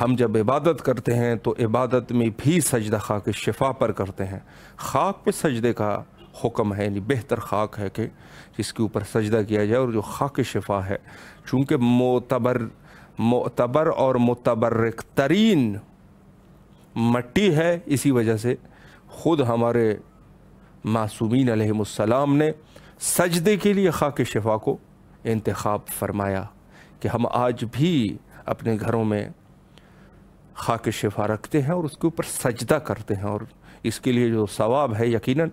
ہم جب عبادت کرتے ہیں تو عبادت میں بھی سجدہ خاک شفا پر کرتے ہیں۔ خاک پہ سجدے کا حکم ہے، یعنی بہتر خاک ہے کہ جس کے اوپر سجدہ کیا جائے، اور جو خاک شفا ہے چونکہ معتبر اور متبرک ترین مٹی ہے، اسی وجہ سے خود ہمارے معصومین علیہم السلام نے سجدے کے لیے خاک شفا کو انتخاب فرمایا کہ ہم آج بھی اپنے گھروں میں خاک شفا رکھتے ہیں اور اس کے اوپر سجدہ کرتے ہیں، اور اس کے لیے جو ثواب ہے یقیناً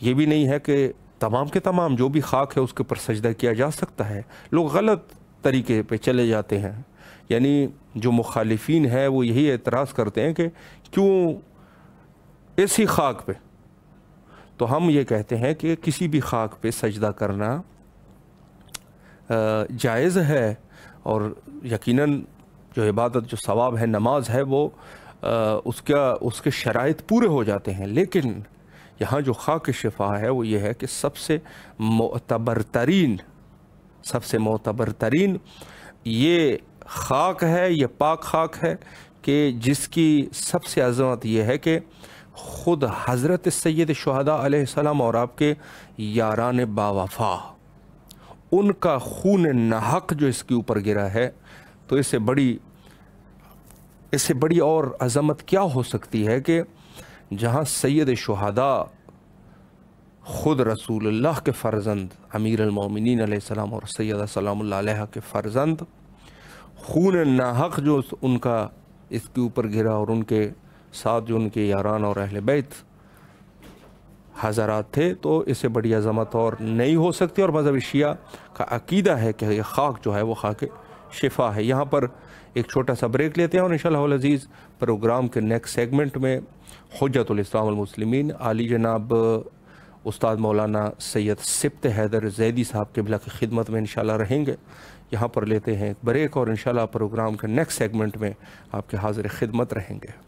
یہ بھی نہیں ہے کہ تمام کے تمام جو بھی خاک ہے اس کے اوپر سجدہ کیا جا سکتا ہے۔ لوگ غلط طریقے پہ چلے جاتے ہیں، یعنی جو مخالفین ہیں وہ یہی اعتراض کرتے ہیں کہ کیوں ایسی خاک پہ، تو ہم یہ کہتے ہیں کہ کسی بھی خاک پہ سجدہ کرنا جائز ہے، اور یقیناً جو عبادت جو ثواب ہے نماز ہے وہ اس کے شرائط پورے ہو جاتے ہیں، لیکن یہاں جو خاک شفا ہے وہ یہ ہے کہ سب سے معتبر ترین یہ خاک ہے، یہ پاک خاک ہے کہ جس کی سب سے عظمت یہ ہے کہ خود حضرت سید شہداء علیہ السلام اور آپ کے یاران باوفا ان کا خون ناحق جو اس کے اوپر گرا ہے، تو اس سے بڑی اور عظمت کیا ہو سکتی ہے کہ جہاں سید شہداء خود رسول اللہ کے فرزند امیر المومنین علیہ السلام اور سیدہ سلام اللہ علیہ کے فرزند خون ناحق جو ان کا اس کے اوپر گرا، اور ان کے ساتھ جو ان کے یاران اور اہل بیت حضرات تھے، تو اس سے بڑی عظمت اور نہیں ہو سکتی، اور مذہب شیعہ کا عقیدہ ہے کہ یہ خاک جو ہے وہ خاک شفا ہے۔ یہاں پر ایک چھوٹا سا بریک لیتے ہیں، اور انشاءاللہ العزیز پروگرام کے نیکسٹ سیگمنٹ میں حجت الاسلام المسلمین عالی جناب استاد مولانا سید سبط حیدر زیدی صاحب قبلہ کی خدمت میں انشاءاللہ رہیں گے۔ یہاں پر لیتے ہیں ایک بریک، اور انشاءاللہ پروگرام کے نیکسٹ سیگمنٹ میں آپ کے حاضر خدمت رہیں گے۔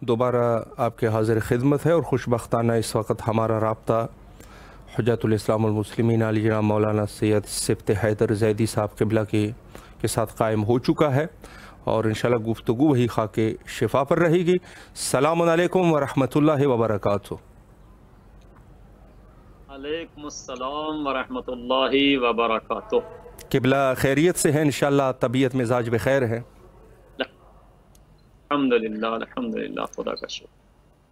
دوبارہ آپ کے حاضر خدمت ہے، اور خوش بختانہ اس وقت ہمارا رابطہ حجت الاسلام المسلمین علی جناب مولانا سید سبط حیدر زیدی صاحب قبلہ کے ساتھ قائم ہو چکا ہے، اور انشاءاللہ گفتگو وہی خاک شفا پر رہے گی۔ السلام علیکم ورحمۃ اللہ وبرکاتہ۔ علیکم السلام ورحمۃ اللہ وبرکاتہ۔ قبلہ خیریت سے ہے انشاءاللہ، طبیعت مزاج بخیر ہے؟ الحمدللہ خدا کا شکر۔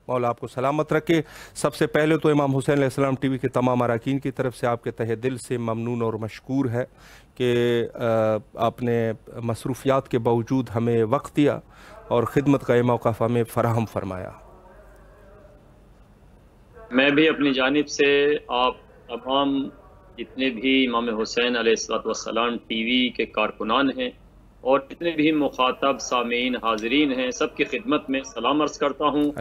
مولا آپ کو سلامت رکھے۔ سب سے پہلے تو امام حسین علیہ السلام ٹی وی کے تمام اراکین کی طرف سے آپ کے تہہ دل سے ممنون اور مشکور ہے کہ آپ نے مصروفیات کے باوجود ہمیں وقت دیا اور خدمت کا یہ موقع ہمیں فراہم فرمایا۔ میں بھی اپنی جانب سے آپ تمام جتنے بھی امام حسین علیہ السلام ٹی وی کے کارکنان ہیں اور جتنے بھی مخاطب سامعین حاضرین ہیں، سب کی خدمت میں سلام عرض کرتا ہوں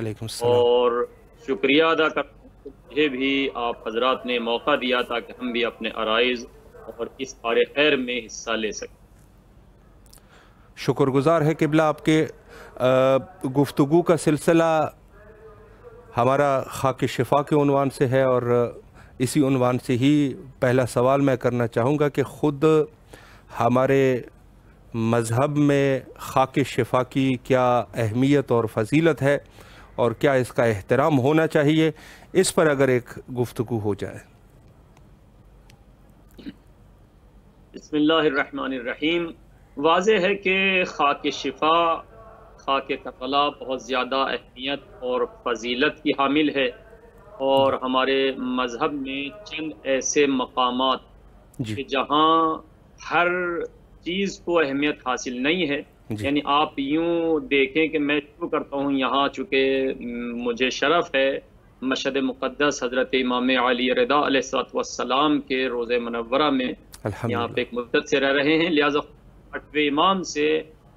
اور شکریہ ادا کرتا ہوں۔ مجھے بھی آپ حضرات نے موقع دیا تاکہ ہم بھی اپنے عرائض اور اس کار خیر میں حصہ لے سکیں۔ شکر گزار ہے قبلہ آپ کے۔ گفتگو کا سلسلہ ہمارا خاک شفا کے عنوان سے ہے، اور اسی عنوان سے ہی پہلا سوال میں کرنا چاہوں گا کہ خود ہمارے مذہب میں خاک شفا کی کیا اہمیت اور فضیلت ہے، اور کیا اس کا احترام ہونا چاہیے، اس پر اگر ایک گفتگو ہو جائے۔ بسم اللہ الرحمن الرحیم۔ واضح ہے کہ خاک شفا، خاک کربلا بہت زیادہ اہمیت اور فضیلت کی حامل ہے، اور ہمارے مذہب میں چند ایسے مقامات کہ جہاں ہر چیز کو اہمیت حاصل نہیں ہے، یعنی آپ یوں دیکھیں کہ میں شروع کرتا ہوں یہاں، چونکہ مجھے شرف ہے مشہد مقدس حضرت امام علی رضا علیہ السلام کے روضہ منورہ میں یہاں پہ ایک مدت سے رہ رہے ہیں، لہٰذا آٹھویں امام سے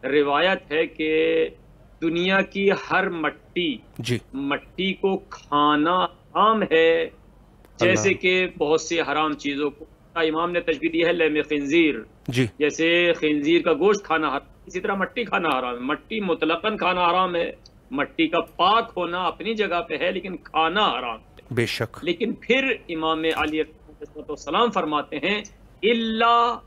روایت ہے کہ دنیا کی ہر مٹی کو کھانا حرام ہے، جیسے کہ بہت سی حرام چیزوں کو امام نے تشبیہ دی ہے لحم خنزیر، جیسے خنزیر کا گوشت کھانا حرام، اسی طرح مٹی کھانا حرام ہے، مٹی مطلقاً کھانا حرام ہے، مٹی کا پاک ہونا اپنی جگہ پہ ہے لیکن کھانا حرام ہے بے شک۔ لیکن پھر امام علی علیہ السلام فرماتے ہیں اللہ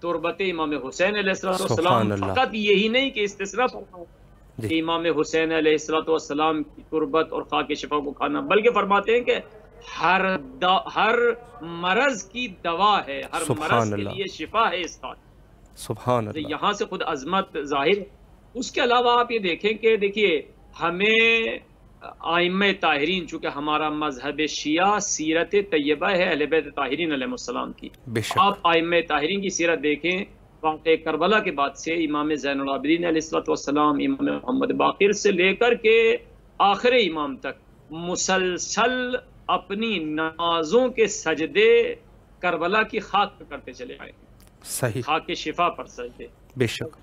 تربت امام حسین علیہ السلام، فقط یہی نہیں کہ استثناء فرماتے کہ امام حسین علیہ السلام کی تربت اور خاک شفا کو کھانا، بلکہ فرماتے ہیں کہ ہر مرض کی دوا ہے، ہر مرض کے لیے شفا ہے اس کا۔ سبحان اللہ۔ یہاں سے خود عظمت ظاہر ہے۔ اس کے علاوہ آپ یہ دیکھیں کہ دیکھیے ہمیں ائمہ طاہرین، چونکہ ہمارا مذہب شیعہ سیرت طیبہ ہے اہل بیت طاہرین علیہ السلام کی، آپ ائمہ طاہرین کی سیرت دیکھیں، واقعہ کربلا کے بعد سے امام زین العابدین علیہ السلام، امام محمد باقر سے لے کر کے آخر امام تک مسلسل اپنی نمازوں کے سجدے کربلا کی خاک پر کرتے چلے آئے، صحیح، خاک شفا پر سجدے، بے شک۔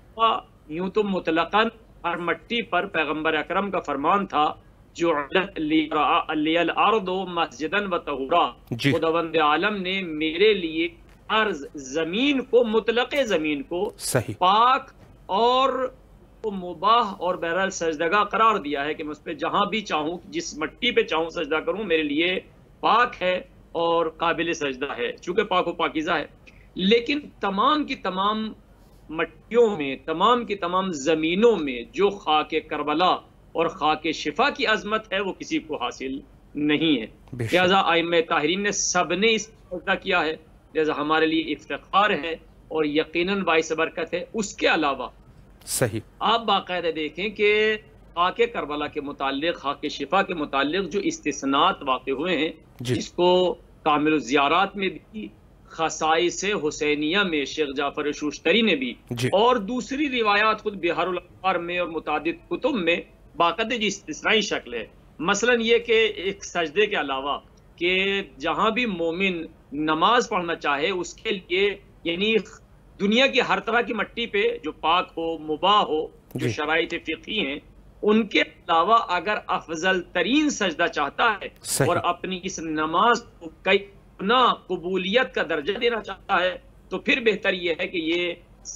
یوں تو مطلقاً ہر مٹی پر پیغمبر اکرم کا فرمان تھا جو لی الارض مسجداً و طہورا، خداوند عالم نے میرے لیے ہر زمین کو، مطلق زمین کو پاک اور مباح اور بہرحال سجدگاہ قرار دیا ہے کہ میں اس پہ جہاں بھی چاہوں، جس مٹی پہ چاہوں سجدہ کروں، میرے لیے پاک ہے اور قابل سجدہ ہے، چونکہ پاک و پاکیزہ ہے۔ لیکن تمام کی تمام مٹیوں میں، تمام کی تمام زمینوں میں جو خاک کربلا اور خاک شفا کی عظمت ہے وہ کسی کو حاصل نہیں ہے، لہذا ائمہ طاہرین نے سب نے اس پر سجدہ کیا ہے، لہذا ہمارے لیے افتخار ہے اور یقیناً باعث برکت ہے۔ اس کے علاوہ صحیح، آپ باقاعدہ دیکھیں کہ خاک کربلا کے متعلق، خاک شفا کے متعلق جو استثناءات واقع ہوئے ہیں، جس کو کامل الزیارات میں بھی، خصائص حسینیہ میں شیخ جعفر شوشتری نے بھی، اور دوسری روایات خود بحار الانوار میں اور متعدد کتب میں باقاعدہ جو استثنائی شکل ہے، مثلا یہ کہ ایک سجدے کے علاوہ کہ جہاں بھی مومن نماز پڑھنا چاہے اس کے لیے، یعنی دنیا کی ہر طرح کی مٹی پہ جو پاک ہو، مباح ہو، جو شرائط فقہی ہیں، ان کے علاوہ اگر افضل ترین سجدہ چاہتا ہے اور اپنی اس نماز کو کئی گنا قبولیت کا درجہ دینا چاہتا ہے تو پھر بہتر یہ ہے کہ یہ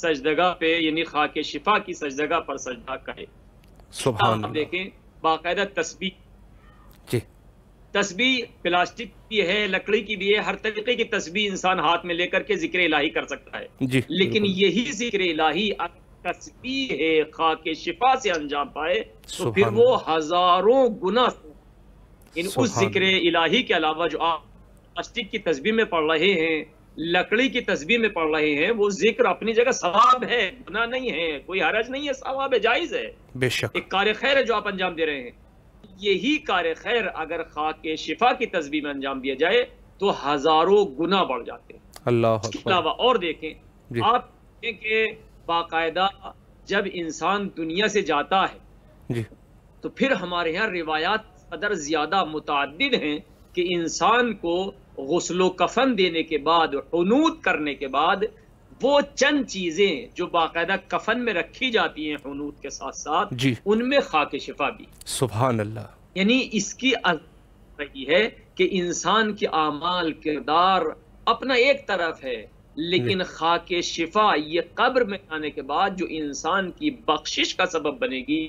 سجدگاہ پہ، یعنی خاک شفا کی سجدگاہ پر سجدہ کرے۔ سبحان اللہ۔ دیکھیں باقاعدہ تسبیح پلاسٹک کی ہے، لکڑی کی بھی ہے، ہر طریقے کی تسبیح انسان ہاتھ میں لے کر کے ذکر الہی کر سکتا ہے، لیکن یہی ذکر الہی تسبیح ہے خاک شفا سے انجام پائے تو پھر وہ ہزاروں گنا، یعنی اس ذکر الہی کے علاوہ جو آپ پلاسٹک کی تسبیح میں پڑھ رہے ہیں، لکڑی کی تسبیح میں پڑھ رہے ہیں، وہ ذکر اپنی جگہ ثواب ہے، گناہ نہیں ہے، کوئی حرج نہیں ہے، ثواب ہے، جائز ہے، بے شک ایک کار خیر ہے جو آپ انجام دے رہے ہیں۔ یہی کار خیر اگر خاک شفا کی تسبیح میں انجام دیا جائے تو ہزاروں گنا بڑھ جاتے ہیں۔ اللہ اس کے علاوہ اور دیکھیں آپ کہ باقاعدہ جب انسان دنیا سے جاتا ہے تو پھر ہمارے یہاں روایات قدر زیادہ متعدد ہیں کہ انسان کو غسل و کفن دینے کے بعد، حنوط کرنے کے بعد، وہ چند چیزیں جو باقاعدہ کفن میں رکھی جاتی ہیں حنوط کے ساتھ ساتھ، ان میں خاک شفا بھی۔ سبحان اللہ۔ یعنی اس کی رہی ہے کہ انسان کے اعمال، کردار اپنا ایک طرف ہے، لیکن خاک شفا یہ قبر میں آنے کے بعد جو انسان کی بخشش کا سبب بنے گی،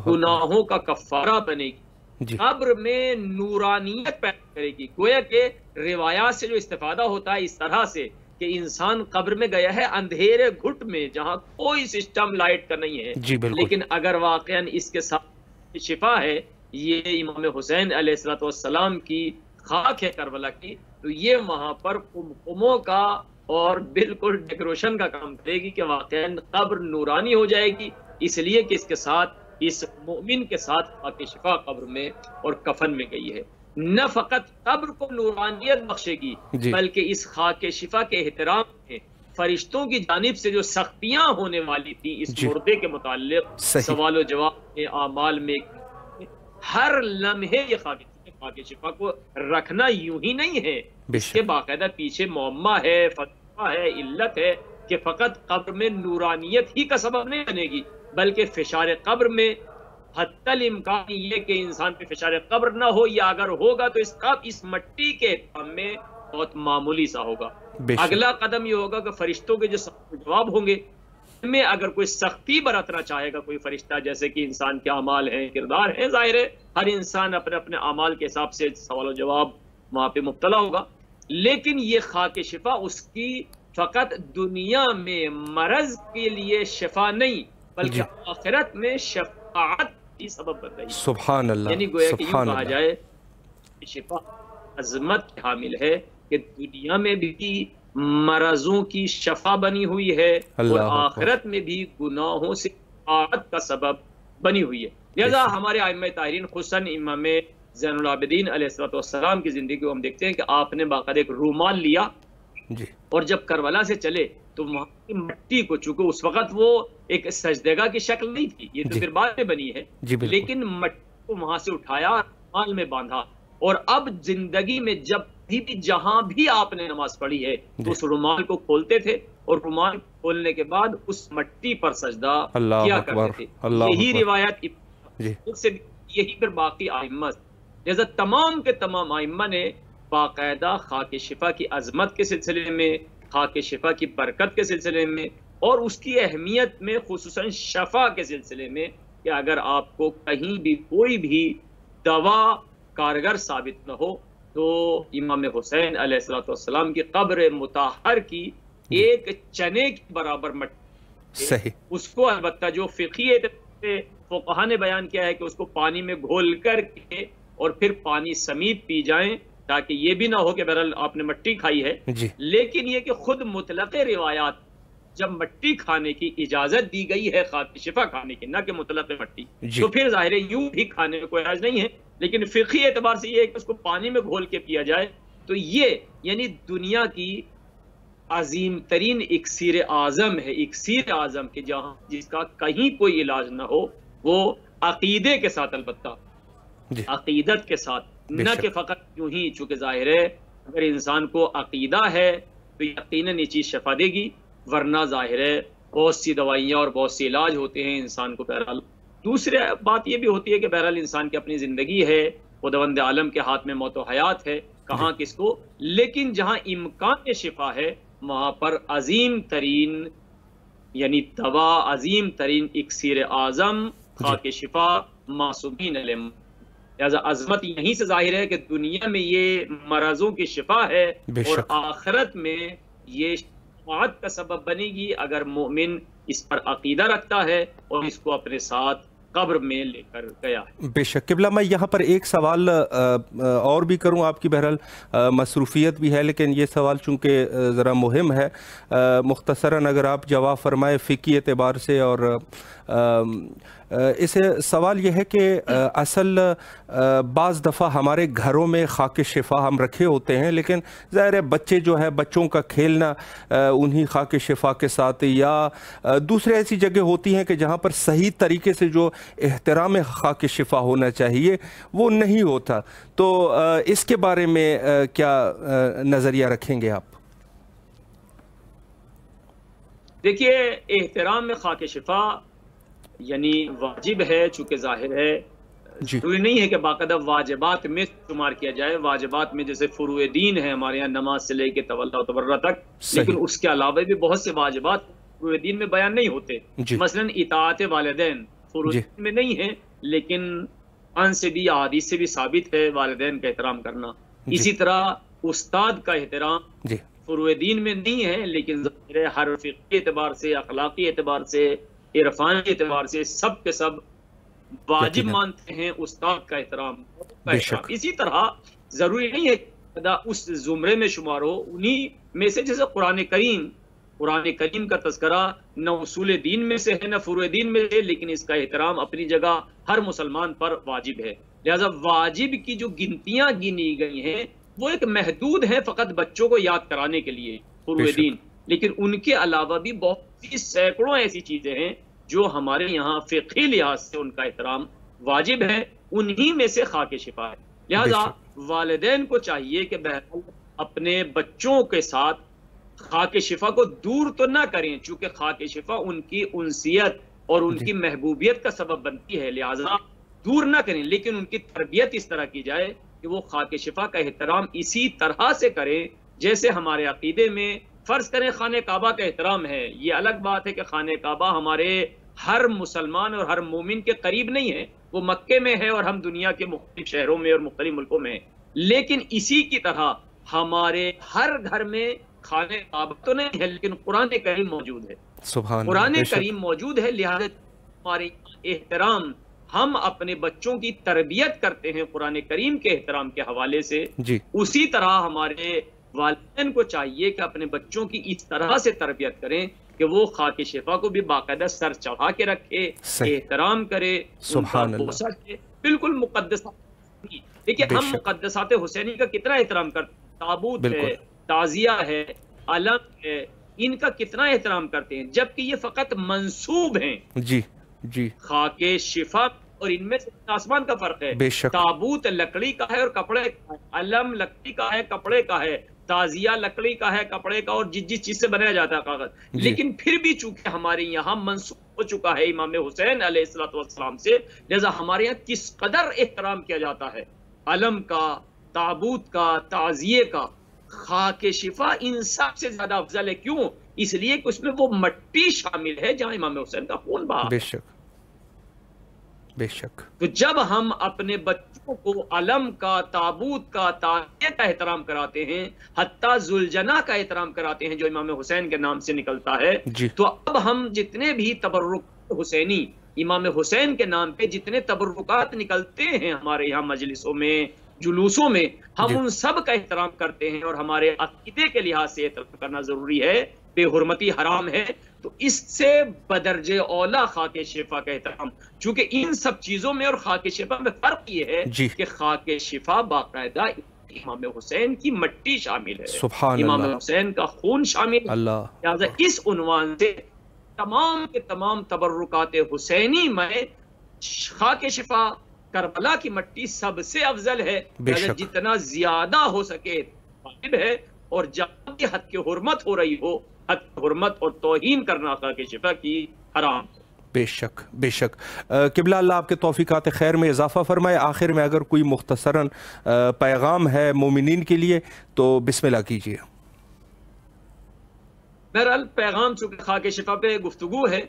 گناہوں کا کفارہ بنے گی، قبر میں نورانیت پیدا کرے گی۔ گویا کہ روایات سے جو استفادہ ہوتا ہے اس طرح سے کہ انسان قبر میں گیا ہے اندھیرے گھٹ میں جہاں کوئی سسٹم لائٹ کا نہیں ہے، لیکن اگر واقعاً اس کے ساتھ شفا ہے، یہ امام حسین علیہ السلام کی خاک ہے کربلا کی، تو یہ وہاں پر قمقموں کا اور بالکل ڈیکوریشن کا کام کرے گی کہ واقعا قبر نورانی ہو جائے گی، اس لیے کہ اس کے ساتھ، اس مومن کے ساتھ خاک شفا قبر میں اور کفن میں گئی ہے۔ نہ فقط قبر کو نورانیت بخشے گی بلکہ اس خاک شفا کے احترام میں فرشتوں کی جانب سے جو سختیاں ہونے والی تھی اس مردے کے متعلق سوال و جواب کے اعمال میں، ہر لمحے یہ خاک شفا کو رکھنا یوں ہی نہیں ہے، اس کے باقاعدہ پیچھے معمہ ہے، فتویٰ ہے، علت ہے کہ فقط قبر میں نورانیت ہی کا سبب نہیں بنے گی بلکہ فشار قبر میں حتی الامکان یہ کہ انسان پہ فشار قبر نہ ہو، یا اگر ہوگا تو اس مٹی کے احترام میں بہت معمولی سا ہوگا۔ اگلا قدم یہ ہوگا کہ فرشتوں کے جو جواب ہوں گے میں اگر کوئی سختی برتنا چاہے گا کوئی فرشتہ، جیسے کہ انسان کے اعمال ہیں، کردار ہیں، ظاہر ہے ہر انسان اپنے اپنے اعمال کے حساب سے سوال و جواب وہاں پہ مبتلا ہوگا، لیکن یہ خاک شفا اس کی فقط دنیا میں مرض کے لیے شفا نہیں بلکہ آخرت میں شفاعت کی سبب بن رہی ہے۔ سبحان اللہ، یعنی گویا کہ یوں کہا جائے شفا عظمت کی حامل ہے کہ دنیا میں بھی مرضوں کی شفا بنی ہوئی ہے اور آخرت میں بھی گناہوں سے شفاعت کا سبب بنی ہوئی ہے۔ لہذا ہمارے ائمہ طاہرین خصوصاً امام زین العابدین علیہ السلام کی زندگی کو ہم دیکھتے ہیں کہ آپ نے باقاعدہ ایک رومال لیا اور جب کربلا سے چلے تو وہاں کی مٹی کو، چونکہ اس وقت وہ ایک سجدگاہ کی شکل نہیں تھی، یہ تو پھر بعد میں بنی ہے، لیکن مٹی کو وہاں سے اٹھایا، رومال میں باندھا، اور اب زندگی میں جب بھی جہاں بھی آپ نے نماز پڑھی ہے تو اس رومال کو کھولتے تھے اور رومال کھولنے کے بعد اس مٹی پر سجدہ کیا کرتے تھے۔ یہی روایت یہی پھر باقی ائمہ، لہذا تمام کے تمام ائمہ نے باقاعدہ خاک شفا کی عظمت کے سلسلے میں، خاک شفا کی برکت کے سلسلے میں اور اس کی اہمیت میں، خصوصاً شفا کے سلسلے میں، کہ اگر آپ کو کہیں بھی کوئی بھی دوا کارگر ثابت نہ ہو تو امام حسین علیہ السلام کی قبر مطہر کی ایک چنے کے برابر مٹی صحیح، اس کو البتہ جو فقہی فقہا نے بیان کیا ہے کہ اس کو پانی میں گھول کر کے اور پھر پانی سمیت پی جائیں تاکہ یہ بھی نہ ہو کہ بہرحال آپ نے مٹی کھائی ہے، لیکن یہ کہ خود مطلق روایات جب مٹی کھانے کی اجازت دی گئی ہے خاک شفا کھانے کی، نہ کہ مطلق مٹی، تو پھر ظاہر ہے یوں بھی کھانے میں کوئی حرج نہیں ہے، لیکن فقہی اعتبار سے یہ ہے کہ اس کو پانی میں گھول کے پیا جائے، تو یہ یعنی دنیا کی عظیم ترین اکسیر اعظم ہے، اکسیر اعظم کے جہاں جس کا کہیں کوئی علاج نہ ہو، وہ عقیدے کے ساتھ، البتہ عقیدت کے ساتھ، نہ کہ فقط یوں ہی، چونکہ ظاہر ہے اگر انسان کو عقیدہ ہے تو یقیناً یہ چیز شفا دے گی، ورنہ ظاہر ہے بہت سی دوائیاں اور بہت سی علاج ہوتے ہیں انسان کو۔ بہرحال دوسری بات یہ بھی ہوتی ہے کہ بہرحال انسان کی اپنی زندگی ہے، خداوند عالم کے ہاتھ میں موت و حیات ہے، کہاں کس کو، لیکن جہاں امکان شفا ہے وہاں پر عظیم ترین یعنی دوا، عظیم ترین اکسیر اعظم خاک شفا معصومین علیہ، لہذا عظمت یہیں سے ظاہر ہے کہ دنیا میں یہ مرضوں کی شفا ہے اور آخرت میں یہ شفاعت کا سبب بنے گی اگر مومن اس پر عقیدہ رکھتا ہے اور اس کو اپنے ساتھ قبر میں لے کر گیا ہے۔ بے شک قبلہ، میں یہاں پر ایک سوال اور بھی کروں، آپ کی بہرحال مصروفیت بھی ہے لیکن یہ سوال چونکہ ذرا مہم ہے، مختصراً اگر آپ جواب فرمائے فقہی اعتبار سے، اور اسے سوال یہ ہے کہ اصل بعض دفعہ ہمارے گھروں میں خاک شفا ہم رکھے ہوتے ہیں، لیکن ظاہر ہے بچے جو ہے، بچوں کا کھیلنا انہی خاک شفا کے ساتھ، یا دوسرے ایسی جگہ ہوتی ہیں کہ جہاں پر صحیح طریقے سے جو احترام خاک شفا ہونا چاہیے وہ نہیں ہوتا، تو اس کے بارے میں کیا نظریہ رکھیں گے آپ؟ دیکھیے، احترام خاک شفا یعنی واجب ہے، چونکہ ظاہر ہے ضروری نہیں ہے کہ باقاعدہ واجبات میں شمار کیا جائے، واجبات میں جیسے فروع دین ہے ہمارے یہاں نماز سے لے کے تولا و تبرہ تک، لیکن اس کے علاوہ بھی بہت سے واجبات فروع دین میں بیان نہیں ہوتے، مثلا اطاعت والدین فروع دین میں نہیں ہے، لیکن قرآن سے بھی احادیث سے بھی ثابت ہے والدین کا احترام کرنا، اسی طرح استاد کا احترام فروع دین میں نہیں ہے، لیکن ظاہر ہے ہر فقہی اعتبار سے، اخلاقی اعتبار سے، عرفانی اعتبار سے سب کے سب واجب مانتے ہیں کرام کا احترام. اسی طرح ضروری نہیں ہے کہ اس زمرے میں شمار ہو. انہی میں سے جیسے قرآن کریم کا تذکرہ نہ اصول دین میں سے ہے نہ فروع دین میں سے، لیکن اس کا احترام اپنی جگہ ہر مسلمان پر واجب ہے. لہذا واجب کی جو گنتیاں گنی گئی ہیں وہ ایک محدود ہیں فقط بچوں کو یاد کرانے کے لیے فروع دین، لیکن ان کے علاوہ بھی بہت سی سینکڑوں ایسی چیزیں ہیں جو ہمارے یہاں فقہی لحاظ سے ان کا احترام واجب ہے. انہی میں سے خاک شفا ہے. لہذا والدین کو چاہیے کہ بہرحال اپنے بچوں کے ساتھ خاک شفا کو دور تو نہ کریں، چونکہ خاک شفا ان کی انسیت اور ان کی محبوبیت کا سبب بنتی ہے، لہذا دور نہ کریں، لیکن ان کی تربیت اس طرح کی جائے کہ وہ خاک شفا کا احترام اسی طرح سے کریں جیسے ہمارے عقیدے میں فرض کریں خانہ کعبہ کا احترام ہے. یہ الگ بات ہے کہ خانہ کعبہ ہمارے ہر مسلمان اور ہر مومن کے قریب نہیں ہے، وہ مکے میں ہے اور ہم دنیا کے مختلف شہروں میں اور مختلف ملکوں میں ہیں، لیکن اسی کی طرح ہمارے ہر گھر میں خانہ کعبہ تو نہیں ہے لیکن قرآن کریم موجود ہے. قرآن کریم موجود ہے، لہذا ہمارے احترام ہم اپنے بچوں کی تربیت کرتے ہیں قرآن کریم کے احترام کے حوالے سے، اسی طرح ہمارے والدین کو چاہیے کہ اپنے بچوں کی اس طرح سے تربیت کریں کہ وہ خاک شفا کو بھی باقاعدہ سر چڑھا کے رکھے، احترام کرے، سبحان اللہ. بالکل مقدسات. دیکھیے ہم مقدسات حسینی کا کتنا احترام کرتے ہیں، تابوت ہے، تعزیہ ہے، علم ہے، ان کا کتنا احترام کرتے ہیں، جبکہ یہ فقط منسوب ہیں. خاک شفا اور ان میں سے آسمان کا فرق ہے. تابوت لکڑی کا ہے اور کپڑے کا ہے، علم لکڑی کا ہے کپڑے کا ہے، تعزیہ لکڑی کا ہے کپڑے کا اور جس چیز سے بنایا جاتا ہے کاغذ. لیکن پھر بھی چونکہ ہمارے یہاں منسوب ہو چکا ہے امام حسین علیہ السلام سے، لہذا ہمارے یہاں کس قدر احترام کیا جاتا ہے علم کا، تابوت کا، تعزیے کا. خاک شفا ان سب سے زیادہ افضل ہے. کیوں؟ اس لیے کہ اس میں وہ مٹی شامل ہے جہاں امام حسین کا خون بہا. بے شک. تو جب ہم اپنے بچوں کو علم کا، تابوت کا، تعزیے کا احترام کراتے ہیں، حتیٰ ذوالجناح کا احترام کراتے ہیں جو امام حسین کے نام سے نکلتا ہے، تو اب ہم جتنے بھی تبرک حسینی امام حسین کے نام پہ جتنے تبرکات نکلتے ہیں ہمارے یہاں مجلسوں میں، جلوسوں میں، ہم ان سب کا احترام کرتے ہیں اور ہمارے عقیدے کے لحاظ سے احترام کرنا ضروری ہے. بے حرمتی حرام ہے، تو اس سے بدرجہ اولا خاک شفا کا احترام. چونکہ ان سب چیزوں میں اور خاک شفا میں فرق یہ ہے کہ خاک شفا باقاعدہ امام حسین کی مٹی شامل ہے، امام حسین کا خون شامل ہے. لہٰذا اس عنوان سے تمام کے تمام تبرکات حسینی میں خاک شفا کربلا کی مٹی سب سے افضل ہے. جتنا زیادہ ہو سکے واجب ہے، اور جہاں بھی حد کی حرمت ہو رہی ہو، حد حرمت اور توہین کرنا خاک شفا کی حرام. بے شک بے شک. قبلہ اللہ آپ کے توفیقات خیر میں اضافہ فرمائے. آخر میں اگر کوئی مختصراً پیغام ہے مومنین کے لیے تو بسم اللہ کیجیے. بہرحال پیغام چونکہ خاک شفا پہ گفتگو ہے،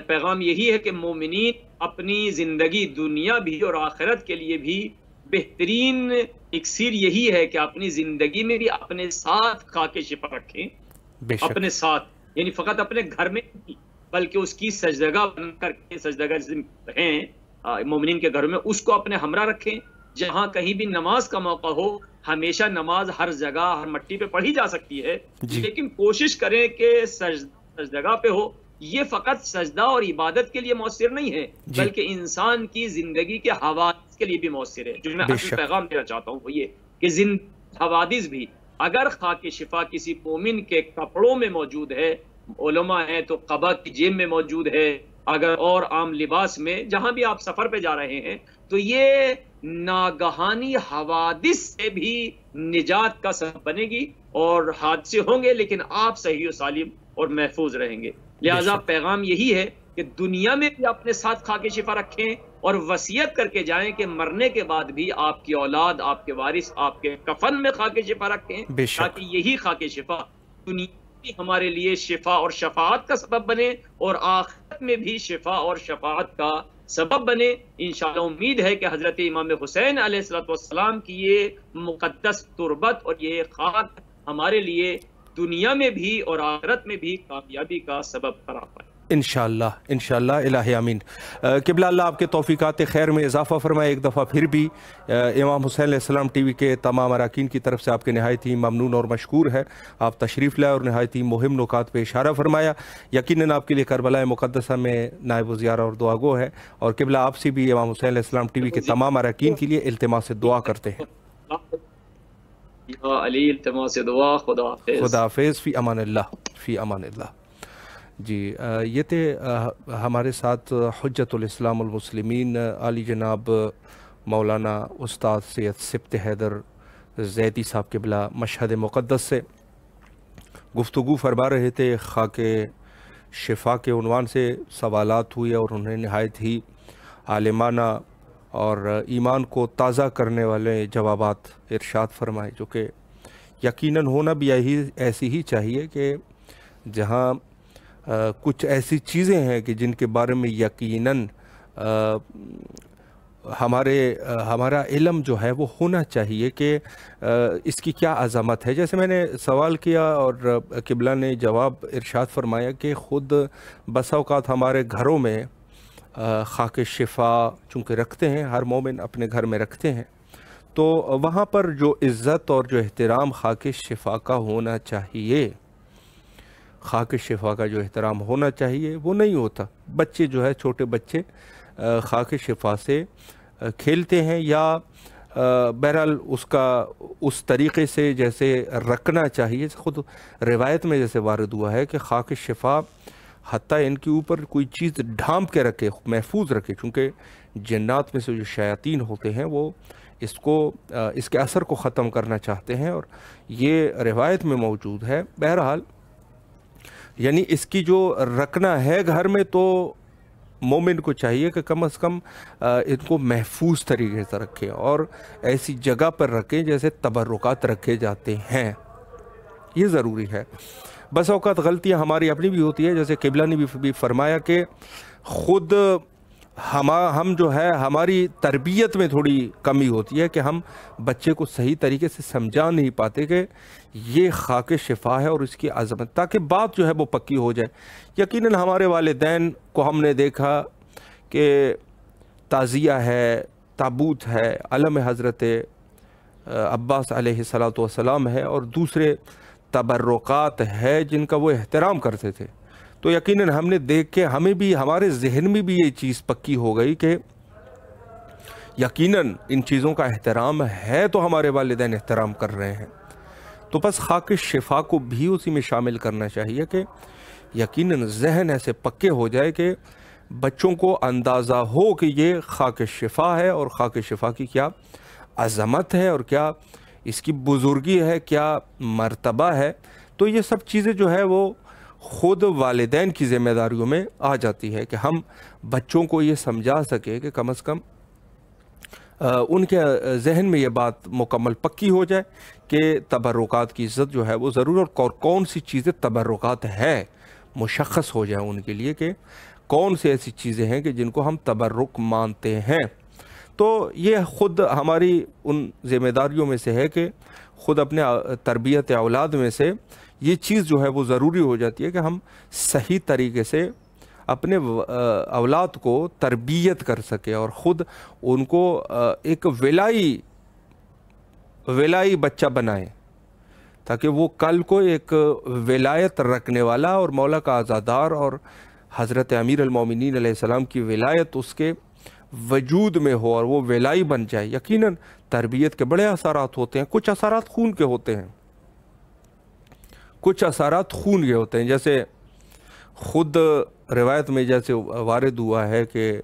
پیغام یہی ہے کہ مومنین اپنی زندگی دنیا بھی اور آخرت کے لیے بھی بہترین اکسیر یہی ہے کہ اپنی زندگی میں بھی اپنے ساتھ خاک شفا رکھیں. اپنے ساتھ یعنی فقط اپنے گھر میں بلکہ اس کی سجدگاہ بن کر کے سجدگاہ رہیں مومنین کے گھروں میں، اس کو اپنے ہمراہ رکھیں. جہاں کہیں بھی نماز کا موقع ہو، ہمیشہ نماز ہر جگہ ہر مٹی پہ پڑھی جا سکتی ہے، لیکن کوشش کریں کہ سجدگاہ پہ ہو. یہ فقط سجدہ اور عبادت کے لیے مؤثر نہیں ہے بلکہ انسان کی زندگی کے حوادث کے لیے بھی مؤثر ہے. جو میں اصل پیغام دینا چاہتا ہوں وہ یہ کہ حوادث بھی اگر خاک شفا کسی مومن کے کپڑوں میں موجود ہے، علماء ہیں تو قبا کی جیب میں موجود ہے، اگر اور عام لباس میں، جہاں بھی آپ سفر پہ جا رہے ہیں، تو یہ ناگہانی حوادث سے بھی نجات کا سبب بنے گی اور حادثے ہوں گے لیکن آپ صحیح و سالم اور محفوظ رہیں گے. لہذا پیغام یہی ہے کہ دنیا میں بھی اپنے ساتھ خاک شفا رکھیں اور وصیت کر کے جائیں کہ مرنے کے بعد بھی آپ کی اولاد، آپ کے وارث آپ کے کفن میں خاک شفا رکھیں، تاکہ یہی خاک شفا دنیا میں ہمارے لیے شفا اور شفاعت کا سبب بنے اور آخرت میں بھی شفا اور شفاعت کا سبب بنے. انشاءاللہ امید ہے کہ حضرت امام حسین علیہ السلام کی یہ مقدس تربت اور یہ خاک ہمارے لیے دنیا میں بھی اور آخرت میں بھی کامیابی کا سبب قرار پائے. انشاءاللہ الہ آمین۔ قبلہ اللہ آپ کے توفیقات خیر میں اضافہ فرمائے۔ ایک دفعہ پھر بھی امام حسین علیہ السلام ٹی وی کے تمام اراکین کی طرف سے آپ کے نہایت ہی ممنون اور مشکور ہے، آپ تشریف لائے اور نہایت ہی مہم نکات پہ اشارہ فرمایا۔ یقیناً آپ کے لیے کربلا مقدسہ میں نائب وزیارہ اور دعا گو ہے، اور قبلہ آپ سے بھی امام حسین علیہ السلام ٹی وی کے تمام اراکین کے لیے التماس دعا کرتے ہیں۔ یا علی التماس دعا، خدا حافظ۔ خدا حافظ، فی امان اللہ، فی امان اللہ۔ جی یہ تھے ہمارے ساتھ حجت الاسلام المسلمین عالی جناب مولانا استاد سید سبط حیدر زیدی صاحب قبلہ مشہد مقدس سے گفتگو فرما رہے تھے۔ خاک شفا کے عنوان سے سوالات ہوئے اور انہیں نہایت ہی عالمانہ اور ایمان کو تازہ کرنے والے جوابات ارشاد فرمائے، جو کہ یقیناً ہونا بھی ایسی ہی چاہیے کہ جہاں کچھ ایسی چیزیں ہیں کہ جن کے بارے میں یقیناً ہمارا علم جو ہے وہ ہونا چاہیے کہ اس کی کیا عظمت ہے۔ جیسے میں نے سوال کیا اور قبلہ نے جواب ارشاد فرمایا کہ خود بسا اوقات ہمارے گھروں میں خاک شفا چونکہ رکھتے ہیں، ہر مومن اپنے گھر میں رکھتے ہیں، تو وہاں پر جو عزت اور جو احترام خاک شفا کا ہونا چاہیے، خاک شفا کا جو احترام ہونا چاہیے وہ نہیں ہوتا۔ بچے جو ہے، چھوٹے بچے خاک شفا سے کھیلتے ہیں یا بہرحال اس طریقے سے جیسے رکھنا چاہیے۔ خود روایت میں جیسے وارد ہوا ہے کہ خاک شفا حتیٰ ان کے اوپر کوئی چیز ڈھانپ کے رکھے، محفوظ رکھے، چونکہ جنات میں سے جو شیاطین ہوتے ہیں وہ اس کے اثر کو ختم کرنا چاہتے ہیں، اور یہ روایت میں موجود ہے۔ بہرحال یعنی اس کی جو رکھنا ہے گھر میں، تو مومن کو چاہیے کہ کم از کم ان کو محفوظ طریقے سے رکھیں اور ایسی جگہ پر رکھیں جیسے تبرکات رکھے جاتے ہیں، یہ ضروری ہے۔ بس اوقات غلطیاں ہماری اپنی بھی ہوتی ہے، جیسے قبلہ نے بھی فرمایا کہ خود ہم جو ہے ہماری تربیت میں تھوڑی کمی ہوتی ہے کہ ہم بچے کو صحیح طریقے سے سمجھا نہیں پاتے کہ یہ خاک شفا ہے اور اس کی عظمت، تاکہ بات جو ہے وہ پکی ہو جائے۔ یقیناً ہمارے والدین کو ہم نے دیکھا کہ تعزیہ ہے، تابوت ہے، علم حضرت عباس علیہ السلام ہے، اور دوسرے تبرکات ہے جن کا وہ احترام کرتے تھے۔ تو یقیناً ہم نے دیکھ کے ہمارے ذہن میں بھی یہ چیز پکی ہو گئی کہ یقیناً ان چیزوں کا احترام ہے، تو ہمارے والدین احترام کر رہے ہیں۔ تو بس خاک شفا کو بھی اسی میں شامل کرنا چاہیے کہ یقیناً ذہن ایسے پکے ہو جائے کہ بچوں کو اندازہ ہو کہ یہ خاک شفا ہے اور خاک شفا کی کیا عظمت ہے اور کیا اس کی بزرگی ہے، کیا مرتبہ ہے۔ تو یہ سب چیزیں جو ہے وہ خود والدین کی ذمہ داریوں میں آ جاتی ہے کہ ہم بچوں کو یہ سمجھا سکے کہ کم از کم ان کے ذہن میں یہ بات مکمل پکی ہو جائے کہ تبرکات کی عزت جو ہے وہ ضرور، اور کون سی چیزیں تبرکات ہے مشخص ہو جائیں ان کے لیے کہ کون سی ایسی چیزیں ہیں کہ جن کو ہم تبرک مانتے ہیں۔ تو یہ خود ہماری ان ذمہ داریوں میں سے ہے کہ خود اپنے تربیت اولاد میں سے یہ چیز جو ہے وہ ضروری ہو جاتی ہے کہ ہم صحیح طریقے سے اپنے اولاد کو تربیت کر سکے اور خود ان کو ایک ولائی بچہ بنائیں، تاکہ وہ کل کو ایک ولایت رکھنے والا اور مولا کا عزادار اور حضرت امیر المومنین علیہ السلام کی ولایت اس کے وجود میں ہو اور وہ ولائی بن جائے۔ یقیناً تربیت کے بڑے اثرات ہوتے ہیں، کچھ اثرات خون کے ہوتے ہیں، کچھ اثرات خون کے ہوتے ہیں، جیسے خود روایت میں جیسے وارد ہوا ہے کہ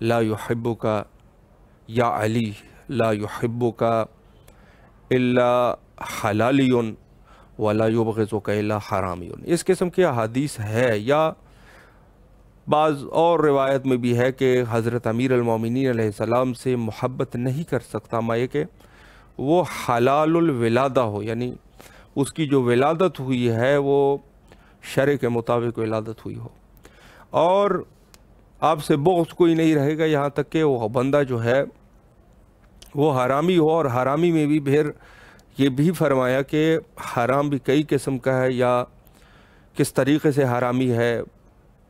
لا یحبک یا علی لا یحبک الا حلالی ولا یبغضک الا حرامی، اس قسم کی احادیث ہے۔ یا بعض اور روایت میں بھی ہے کہ حضرت امیر المومنین علیہ السلام سے محبت نہیں کر سکتا مائے کہ وہ حلال الولادہ ہو، یعنی اس کی جو ولادت ہوئی ہے وہ شرع کے مطابق ولادت ہوئی ہو، اور آپ سے بغض کوئی نہیں رہے گا یہاں تک کہ وہ بندہ جو ہے وہ حرامی ہو۔ اور حرامی میں بھی پھر یہ بھی فرمایا کہ حرام بھی کئی قسم کا ہے، یا کس طریقے سے حرامی ہے،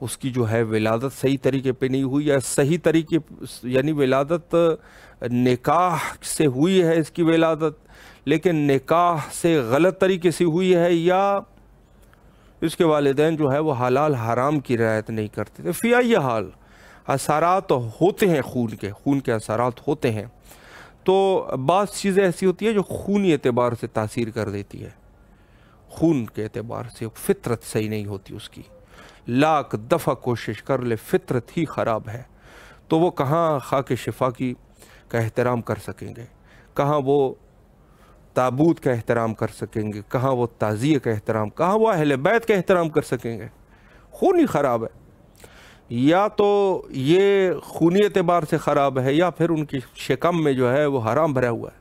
اس کی جو ہے ولادت صحیح طریقے پہ نہیں ہوئی، یا صحیح طریقے یعنی ولادت نکاح سے ہوئی ہے اس کی ولادت، لیکن نکاح سے غلط طریقے سے ہوئی ہے، یا اس کے والدین جو ہے وہ حلال حرام کی رعایت نہیں کرتے تھے۔ فی ای حال اثرات ہوتے ہیں، خون کے اثرات ہوتے ہیں۔ تو بعض چیزیں ایسی ہوتی ہیں جو خونی اعتبار سے تاثیر کر دیتی ہے، خون کے اعتبار سے فطرت صحیح نہیں ہوتی اس کی، لاکھ دفعہ کوشش کر لے فطرت ہی خراب ہے، تو وہ کہاں خاک شفا کا احترام کر سکیں گے، کہاں وہ تابوت کا احترام کر سکیں گے، کہاں وہ تعزیہ کا احترام، کہاں وہ اہل بیت کا احترام کر سکیں گے؟ خون ہی خراب ہے، یا تو یہ خونی اعتبار سے خراب ہے، یا پھر ان کی شکم میں جو ہے وہ حرام بھرا ہوا ہے۔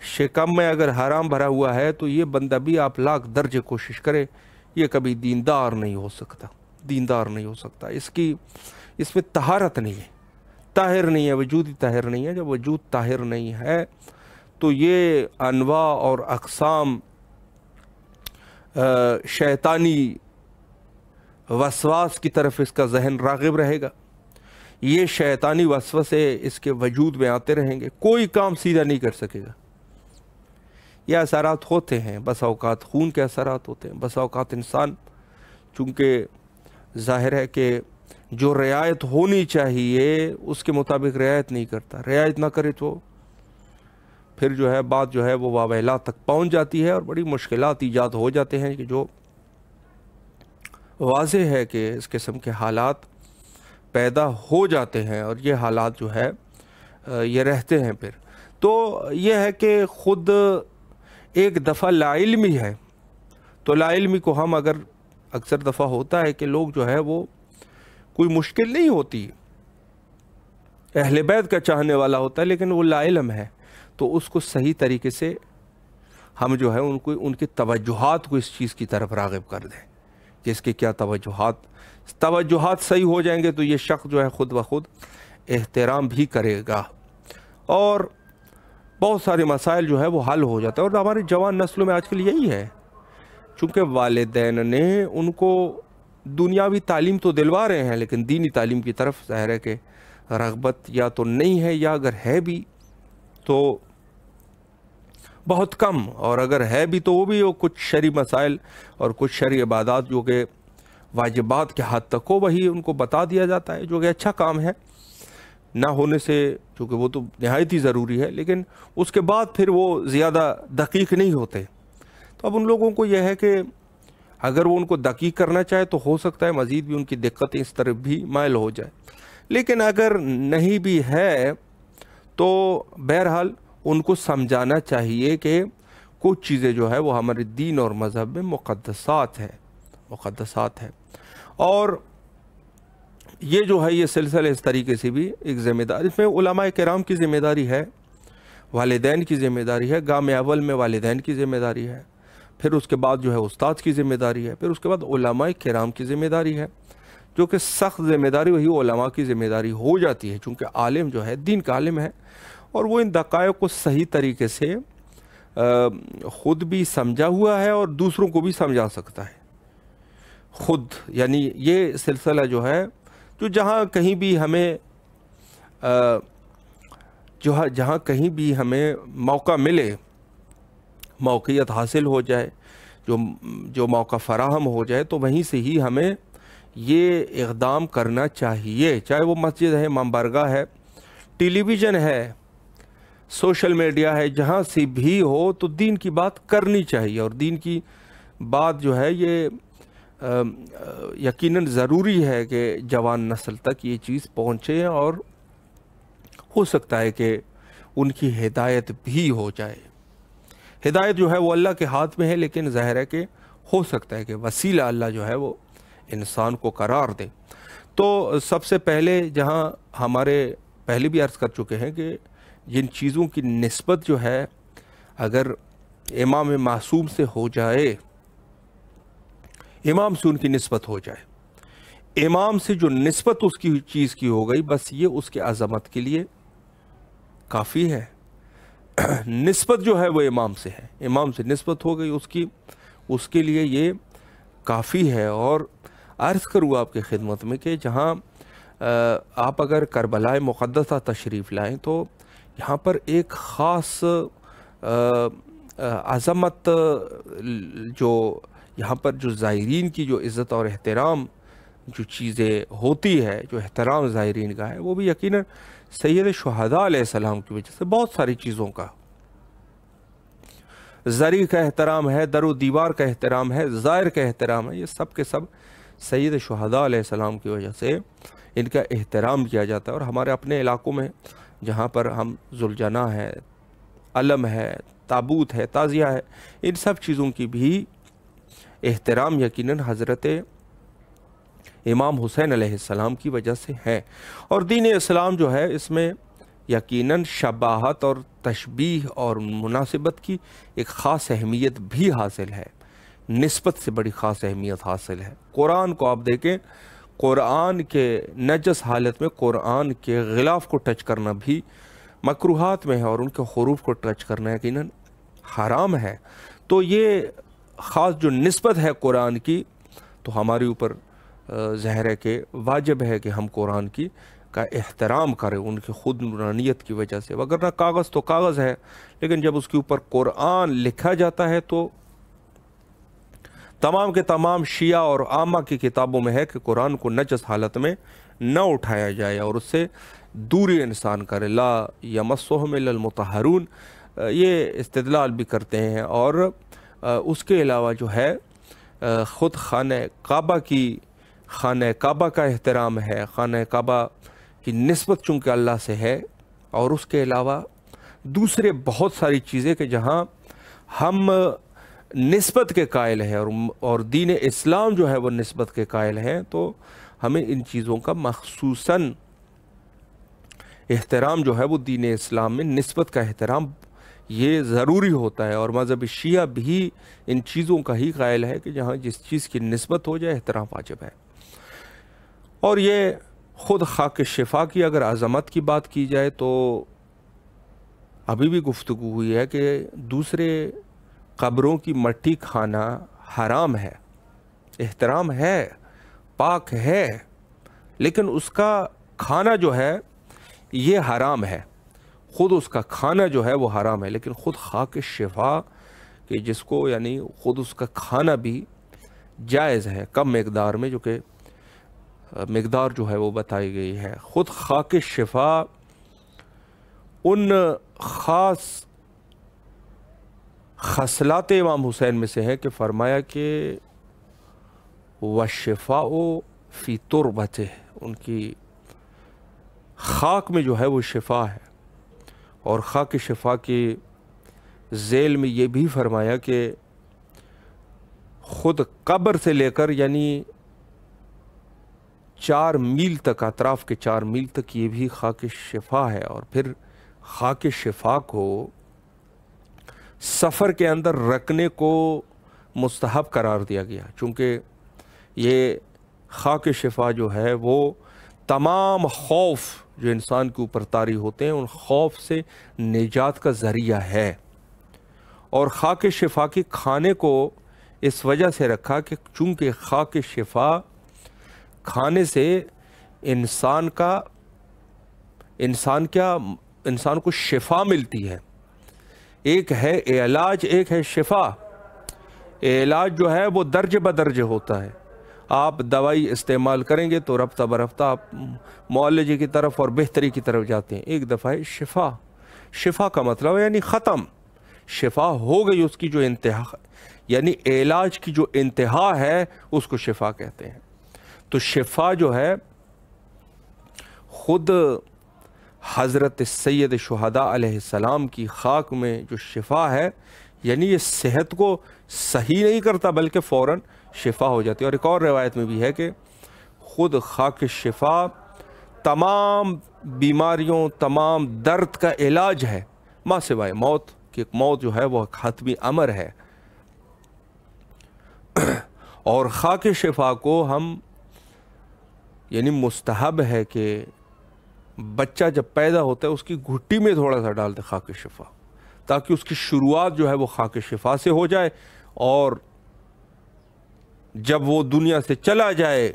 شکم میں اگر حرام بھرا ہوا ہے تو یہ بندہ بھی آپ لاکھ درجے کوشش کرے، یہ کبھی دیندار نہیں ہو سکتا، دیندار نہیں ہو سکتا۔ اس میں طہارت نہیں ہے، طاہر نہیں ہے، وجود ہی طاہر نہیں ہے۔ جب وجود طاہر نہیں ہے تو یہ انواع اور اقسام شیطانی وسواس کی طرف اس کا ذہن راغب رہے گا، یہ شیطانی وسوسے اس کے وجود میں آتے رہیں گے، کوئی کام سیدھا نہیں کر سکے گا۔ یہ اثرات ہوتے ہیں، بس اوقات خون کے اثرات ہوتے ہیں، بس اوقات انسان چونکہ ظاہر ہے کہ جو رعایت ہونی چاہیے اس کے مطابق رعایت نہیں کرتا، رعایت نہ کرے تو پھر جو ہے بات جو ہے وہ واویلات تک پہنچ جاتی ہے، اور بڑی مشکلات ایجاد ہو جاتے ہیں، کہ جو واضح ہے کہ اس قسم کے حالات پیدا ہو جاتے ہیں، اور یہ حالات جو ہے یہ رہتے ہیں پھر۔ تو یہ ہے کہ خود ایک دفعہ لا علمی ہے، تو لا علمی کو ہم اکثر دفعہ ہوتا ہے کہ لوگ جو ہے وہ کوئی مشکل نہیں ہوتی، اہل بیت کا چاہنے والا ہوتا ہے لیکن وہ لا علم ہے، تو اس کو صحیح طریقے سے ہم جو ہے ان کی توجہات کو اس چیز کی طرف راغب کر دیں کہ اس کے کیا توجہات صحیح ہو جائیں گے تو یہ شخص جو ہے خود بخود احترام بھی کرے گا، اور بہت سارے مسائل جو ہے وہ حل ہو جاتا ہے۔ اور ہماری جوان نسلوں میں آج کل یہی ہے، چونکہ والدین نے ان کو دنیاوی تعلیم تو دلوا رہے ہیں لیکن دینی تعلیم کی طرف ظاہر ہے کہ رغبت یا تو نہیں ہے، یا اگر ہے بھی تو بہت کم، اور اگر ہے بھی تو وہ بھی کچھ شرعی مسائل اور کچھ شرعی عبادات جو کہ واجبات کے حد تک ہو وہی ان کو بتا دیا جاتا ہے، جو کہ اچھا کام ہے نہ ہونے سے، چونکہ وہ تو نہایت ہی ضروری ہے، لیکن اس کے بعد پھر وہ زیادہ دقیق نہیں ہوتے۔ تو اب ان لوگوں کو یہ ہے کہ اگر وہ ان کو دقیق کرنا چاہے تو ہو سکتا ہے مزید بھی ان کی دقتیں اس طرف بھی مائل ہو جائے، لیکن اگر نہیں بھی ہے تو بہرحال ان کو سمجھانا چاہیے کہ کچھ چیزیں جو ہے وہ ہمارے دین اور مذہب میں مقدسات ہے، اور یہ جو ہے یہ سلسلہ اس طریقے سے بھی ایک ذمہ داری، اس میں علماء کرام کی ذمہ داری ہے، والدین کی ذمہ داری ہے، گام اول میں والدین کی ذمہ داری ہے، پھر اس کے بعد جو ہے استاد کی ذمہ داری ہے، پھر اس کے بعد علماء کرام کی ذمہ داری ہے، جو کہ سخت ذمہ داری وہی علماء کی ذمہ داری ہو جاتی ہے، چونکہ عالم جو ہے دین کا عالم ہے، اور وہ ان دقائق کو صحیح طریقے سے خود بھی سمجھا ہوا ہے اور دوسروں کو بھی سمجھا سکتا ہے خود۔ یعنی یہ سلسلہ جو ہے جو جہاں کہیں بھی ہمیں موقع ملے، موقعیت حاصل ہو جائے، جو موقع فراہم ہو جائے تو وہیں سے ہی ہمیں یہ اقدام کرنا چاہیے، چاہے وہ مسجد ہے، منبرگاہ ہے، ٹیلی ویژن ہے، سوشل میڈیا ہے، جہاں سے بھی ہو تو دین کی بات کرنی چاہیے، اور دین کی بات جو ہے یہ یقیناً ضروری ہے کہ جوان نسل تک یہ چیز پہنچے، اور ہو سکتا ہے کہ ان کی ہدایت بھی ہو جائے۔ ہدایت جو ہے وہ اللہ کے ہاتھ میں ہے، لیکن ظاہر ہے کہ ہو سکتا ہے کہ وسیلہ اللہ جو ہے وہ انسان کو قرار دے۔ تو سب سے پہلے جہاں ہمارے پہلے بھی عرض کر چکے ہیں کہ جن چیزوں کی نسبت جو ہے اگر امام معصوم سے ہو جائے، امام سے ان کی نسبت ہو جائے، امام سے جو نسبت اس کی چیز کی ہو گئی، بس یہ اس کے عظمت کے لیے کافی ہے۔ نسبت جو ہے وہ امام سے ہے، امام سے نسبت ہو گئی اس کے لیے یہ کافی ہے۔ اور عرض کروں آپ کی خدمت میں کہ جہاں آپ اگر کربلائے مقدسہ تشریف لائیں تو یہاں پر ایک خاص عظمت، جو یہاں پر جو زائرین کی جو عزت اور احترام جو چیزیں ہوتی ہے، جو احترام زائرین کا ہے، وہ بھی یقیناً سید شہداء علیہ السلام کی وجہ سے بہت ساری چیزوں کا، زری کا احترام ہے، در و دیوار کا احترام ہے، زائر کا احترام ہے، یہ سب کے سب سید شہداء علیہ السلام کی وجہ سے ان کا احترام کیا جاتا ہے۔ اور ہمارے اپنے علاقوں میں جہاں پر ہم ذوالجناح ہے، علم ہے، تابوت ہے، تعزیہ ہے، ان سب چیزوں کی بھی احترام یقیناً حضرت امام حسین علیہ السلام کی وجہ سے ہے۔ اور دین اسلام جو ہے اس میں یقیناً شباہت اور تشبیہ اور مناسبت کی ایک خاص اہمیت بھی حاصل ہے، نسبت سے بڑی خاص اہمیت حاصل ہے۔ قرآن کو آپ دیکھیں، قرآن کے نجس حالت میں قرآن کے غلاف کو ٹچ کرنا بھی مکروہات میں ہے، اور ان کے حروف کو ٹچ کرنا یقیناً حرام ہے۔ تو یہ خاص جو نسبت ہے قرآن کی، تو ہمارے اوپر ظاہر ہے کہ واجب ہے کہ ہم قرآن کی کا احترام کریں ان کی خود نورانیت کی وجہ سے، وگرنہ کاغذ تو کاغذ ہے، لیکن جب اس کے اوپر قرآن لکھا جاتا ہے تو تمام کے تمام شیعہ اور عامہ کی کتابوں میں ہے کہ قرآن کو نجس حالت میں نہ اٹھایا جائے اور اس سے دوری انسان کرے، لا یمسہم الا المطہرون، یہ استدلال بھی کرتے ہیں۔ اور اس کے علاوہ جو ہے خود خانہ کعبہ کا احترام ہے، خانہ کعبہ کی نسبت چونکہ اللہ سے ہے، اور اس کے علاوہ دوسرے بہت ساری چیزیں کہ جہاں ہم نسبت کے قائل ہیں اور دین اسلام جو ہے وہ نسبت کے قائل ہیں، تو ہمیں ان چیزوں کا مخصوصاً احترام جو ہے وہ دین اسلام میں نسبت کا احترام یہ ضروری ہوتا ہے۔ اور مذہب شیعہ بھی ان چیزوں کا ہی قائل ہے کہ جہاں جس چیز کی نسبت ہو جائے احترام واجب ہے۔ اور یہ خود خاک شفا کی اگر عظمت کی بات کی جائے تو ابھی بھی گفتگو ہوئی ہے کہ دوسرے قبروں کی مٹی کھانا حرام ہے، احترام ہے، پاک ہے، لیکن اس کا کھانا جو ہے یہ حرام ہے، خود اس کا کھانا جو ہے وہ حرام ہے، لیکن خود خاک شفا کہ جس کو یعنی خود اس کا کھانا بھی جائز ہے، کم مقدار میں، جو کہ مقدار جو ہے وہ بتائی گئی ہے۔ خود خاک شفا ان خاص خصلات امام حسین میں سے ہے کہ فرمایا کہ وَالشِّفَاءُ فِي تُرْبَتِهِ، ان کی خاک میں جو ہے وہ شفا ہے۔ اور خاک شفا کے ذیل میں یہ بھی فرمایا کہ خود قبر سے لے کر یعنی 4 میل تک، اطراف کے 4 میل تک یہ بھی خاک شفا ہے۔ اور پھر خاک شفا کو سفر کے اندر رکھنے کو مستحب قرار دیا گیا، چونکہ یہ خاک شفا جو ہے وہ تمام خوف جو انسان کے اوپر طاری ہوتے ہیں ان خوف سے نجات کا ذریعہ ہے۔ اور خاک شفا کی کھانے کو اس وجہ سے رکھا کہ چونکہ خاک شفا کھانے سے انسان کو شفا ملتی ہے۔ ایک ہے علاج، ایک ہے شفا۔ علاج جو ہے وہ درجہ بدرجہ ہوتا ہے، آپ دوائی استعمال کریں گے تو رفتہ برفتہ آپ معالجے کی طرف اور بہتری کی طرف جاتے ہیں۔ ایک دفعہ ہے شفا، شفا کا مطلب ہے یعنی ختم، شفا ہو گئی، اس کی جو انتہا یعنی علاج کی جو انتہا ہے اس کو شفا کہتے ہیں۔ تو شفا جو ہے خود حضرت سید شہداء علیہ السلام کی خاک میں جو شفا ہے، یعنی یہ صحت کو صحیح نہیں کرتا بلکہ فوراً شفا ہو جاتی ہے۔ اور ایک اور روایت میں بھی ہے کہ خود خاک شفا تمام بیماریوں، تمام درد کا علاج ہے، ماں سوائے موت، کہ موت جو ہے وہ حتمی امر ہے۔ اور خاک شفا کو ہم یعنی مستحب ہے کہ بچہ جب پیدا ہوتا ہے اس کی گھٹی میں تھوڑا سا ڈالتے خاک شفا، تاکہ اس کی شروعات جو ہے وہ خاک شفا سے ہو جائے، اور جب وہ دنیا سے چلا جائے،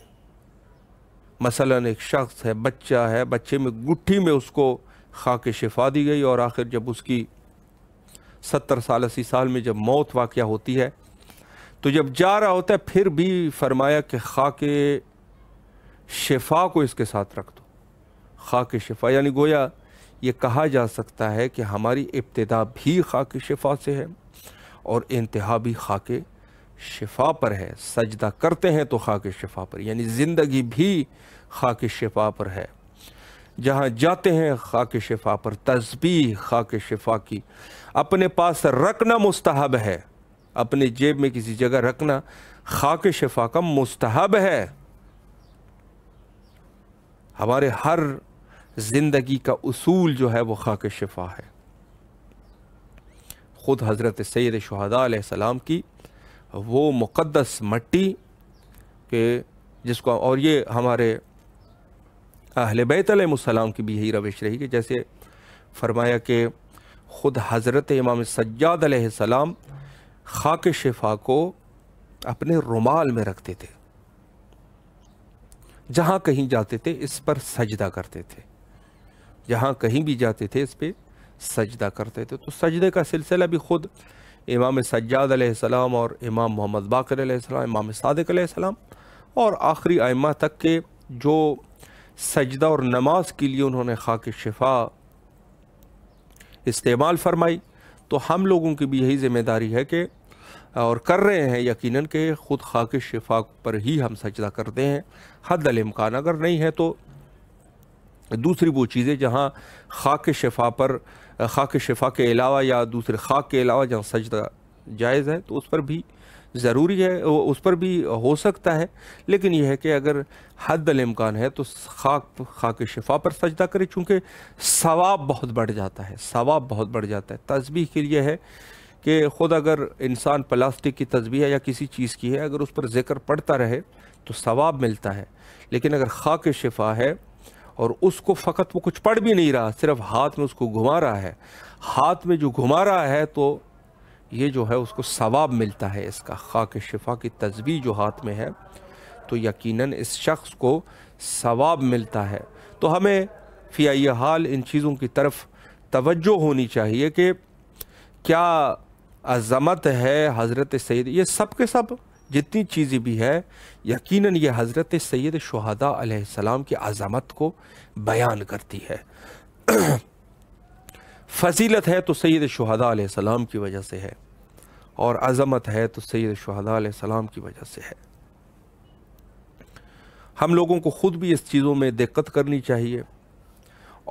مثلاً ایک شخص ہے، بچہ ہے، بچے میں گٹھی میں اس کو خاک شفا دی گئی، اور آخر جب اس کی 70 سال 80 سال میں جب موت واقعہ ہوتی ہے تو جب جا رہا ہوتا ہے پھر بھی فرمایا کہ خاک شفا کو اس کے ساتھ رکھ دو۔ خاک شفا یعنی گویا یہ کہا جا سکتا ہے کہ ہماری ابتدا بھی خاک شفا سے ہے اور انتہا بھی خاک شفا پر ہے۔ سجدہ کرتے ہیں تو خاک شفا پر، یعنی زندگی بھی خاک شفا پر ہے۔ جہاں جاتے ہیں خاک شفا پر، تسبیح خاک شفا کی اپنے پاس رکھنا مستحب ہے، اپنے جیب میں کسی جگہ رکھنا خاک شفا کا مستحب ہے۔ ہمارے ہر زندگی کا اصول جو ہے وہ خاک شفا ہے۔ خود حضرت سید شہداء علیہ السلام کی وہ مقدس مٹی کہ جس کو، اور یہ ہمارے اہل بیت علیہ السلام کی بھی یہی روش رہی کہ جیسے فرمایا کہ خود حضرت امام سجاد علیہ السلام خاک شفا کو اپنے رومال میں رکھتے تھے، جہاں کہیں جاتے تھے اس پر سجدہ کرتے تھے، جہاں کہیں بھی جاتے تھے اس پہ سجدہ کرتے تھے۔ تو سجدے کا سلسلہ بھی خود امام سجاد علیہ السلام اور امام محمد باقر علیہ السلام، امام صادق علیہ السلام اور آخری ائمہ تک کے جو سجدہ اور نماز کے لیے انہوں نے خاک شفا استعمال فرمائی، تو ہم لوگوں کی بھی یہی ذمہ داری ہے کہ اور کر رہے ہیں یقیناً کہ خود خاک شفا پر ہی ہم سجدہ کرتے ہیں حد الامکان۔ اگر نہیں ہے تو دوسری وہ چیزیں جہاں خاک شفا پر، خاک شفا کے علاوہ یا دوسرے خاک کے علاوہ جہاں سجدہ جائز ہے تو اس پر بھی ضروری ہے، اس پر بھی ہو سکتا ہے، لیکن یہ ہے کہ اگر حد الامکان ہے تو خاک شفا پر سجدہ کرے، چونکہ ثواب بہت بڑھ جاتا ہے، ثواب بہت بڑھ جاتا ہے۔ تسبیح کے لیے ہے کہ خود اگر انسان پلاسٹک کی تسبیح ہے یا کسی چیز کی ہے، اگر اس پر ذکر پڑھتا رہے تو ثواب ملتا ہے، لیکن اگر خاک شفا ہے اور اس کو فقط وہ کچھ پڑھ بھی نہیں رہا، صرف ہاتھ میں اس کو گھما رہا ہے، ہاتھ میں جو گھما رہا ہے تو یہ جو ہے اس کو ثواب ملتا ہے اس کا۔ خاک شفا کی تسبیح جو ہاتھ میں ہے تو یقیناً اس شخص کو ثواب ملتا ہے۔ تو ہمیں فی ای حال ان چیزوں کی طرف توجہ ہونی چاہیے کہ کیا عظمت ہے حضرت سید، یہ سب کے سب جتنی چیزیں بھی ہے یقیناً یہ حضرت سید شہداء علیہ السلام کی عظمت کو بیان کرتی ہے۔ فضیلت ہے تو سید شہداء علیہ السلام کی وجہ سے ہے، اور عظمت ہے تو سید شہداء علیہ السلام کی وجہ سے ہے۔ ہم لوگوں کو خود بھی اس چیزوں میں دقت کرنی چاہیے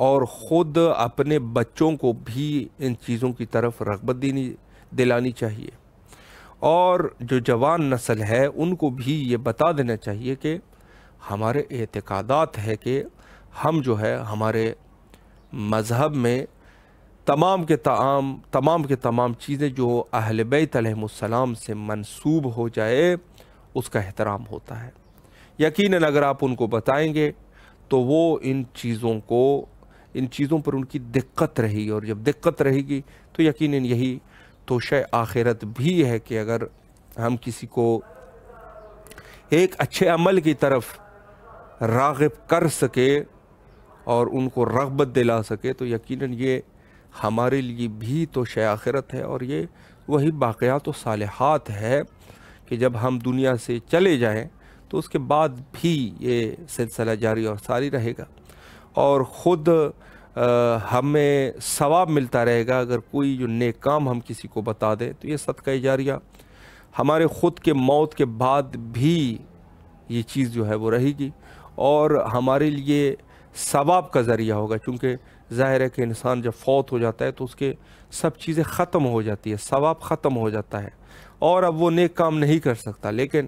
اور خود اپنے بچوں کو بھی ان چیزوں کی طرف رغبت دلانی چاہیے، اور جو جوان نسل ہے ان کو بھی یہ بتا دینا چاہیے کہ ہمارے اعتقادات ہے کہ ہم جو ہے ہمارے مذہب میں تمام کے تمام چیزیں جو اہل بیت علیہ السلام سے منسوب ہو جائے اس کا احترام ہوتا ہے۔ یقیناً اگر آپ ان کو بتائیں گے تو وہ ان چیزوں پر ان کی دقت رہی، اور جب دقت رہے گی تو یقیناً یہی توشہ آخرت بھی ہے کہ اگر ہم کسی کو ایک اچھے عمل کی طرف راغب کر سکے اور ان کو رغبت دلا سکے تو یقیناً یہ ہمارے لیے بھی توشہ آخرت ہے، اور یہ وہی باقیات و صالحات ہے کہ جب ہم دنیا سے چلے جائیں تو اس کے بعد بھی یہ سلسلہ جاری اور ساری رہے گا، اور خود ہمیں ثواب ملتا رہے گا۔ اگر کوئی جو نیک کام ہم کسی کو بتا دیں تو یہ صدقہ جاریہ ہمارے خود کے موت کے بعد بھی یہ چیز جو ہے وہ رہے گی اور ہمارے لیے ثواب کا ذریعہ ہوگا، کیونکہ ظاہر ہے کہ انسان جب فوت ہو جاتا ہے تو اس کے سب چیزیں ختم ہو جاتی ہے، ثواب ختم ہو جاتا ہے اور اب وہ نیک کام نہیں کر سکتا۔ لیکن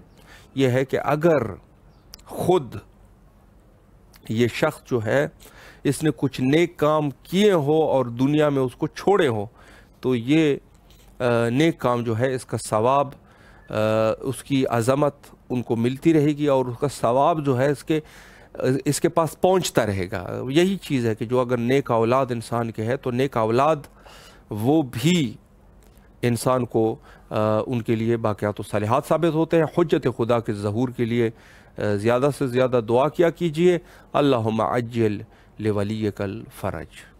یہ ہے کہ اگر خود یہ شخص جو ہے اس نے کچھ نیک کام کیے ہو اور دنیا میں اس کو چھوڑے ہو تو یہ نیک کام جو ہے اس کا ثواب، اس کی عظمت ان کو ملتی رہے گی اور اس کا ثواب جو ہے اس کے پاس پہنچتا رہے گا۔ یہی چیز ہے کہ جو اگر نیک اولاد انسان کے ہے تو نیک اولاد وہ بھی انسان کو ان کے لیے باقیات و صالحات ثابت ہوتے ہیں۔ حجت خدا کے ظہور کے لیے زیادہ سے زیادہ دعا کیا کیجئے۔ اللہم عجل لولیک الفرج۔